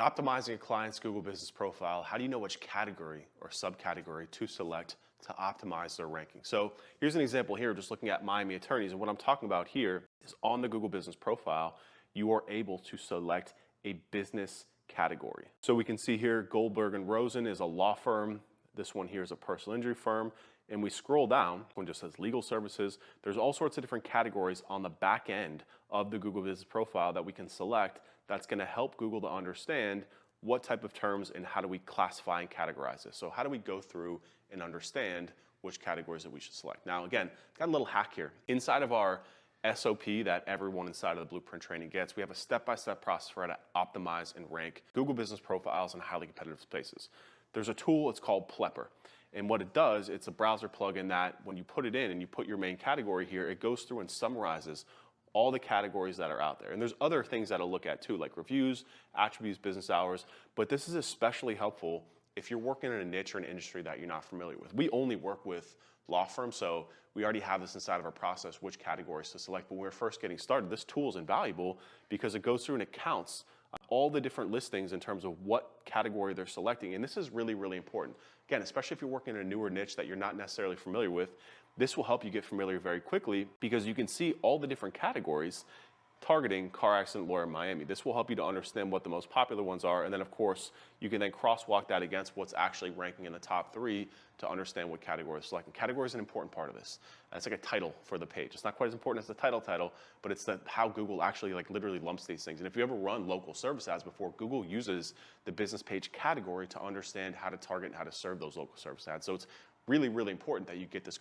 optimizing a client's Google Business Profile, how do you know which category or subcategory to select to optimize their ranking? So here's an example here, just looking at Miami attorneys. And what I'm talking about here is on the Google Business Profile, you are able to select a business category. So we can see here, Goldberg and Rosen is a law firm. This one here is a personal injury firm. And we scroll down, one just says legal services. There's all sorts of different categories on the back end of the Google Business Profile that we can select that's going to help Google to understand what type of terms and how do we classify and categorize this. So how do we go through and understand which categories that we should select? Now, again, got a little hack here. Inside of our SOP that everyone inside of the Blueprint training gets, we have a step-by-step process for how to optimize and rank Google Business Profiles in highly competitive spaces. There's a tool, it's called Plepper. And what it does, it's a browser plugin that when you put it in and you put your main category here, it goes through and summarizes all the categories that are out there. And there's other things that it'll look at too, like reviews, attributes, business hours. But this is especially helpful if you're working in a niche or an industry that you're not familiar with. We only work with law firms, so we already have this inside of our process, which categories to select. But when we're first getting started, this tool is invaluable because it goes through and it counts all the different listings in terms of what category they're selecting. And this is really, really important. Again, especially if you're working in a newer niche that you're not necessarily familiar with, this will help you get familiar very quickly because you can see all the different categories targeting car accident lawyer in Miami. This will help you to understand what the most popular ones are. And then of course, you can then crosswalk that against what's actually ranking in the top 3 to understand what category to select. And category is an important part of this. It's like a title for the page. It's not quite as important as the title, but it's how Google actually literally lumps these things. And if you ever run local service ads before, Google uses the business page category to understand how to target and how to serve those local service ads. So it's really, really important that you get this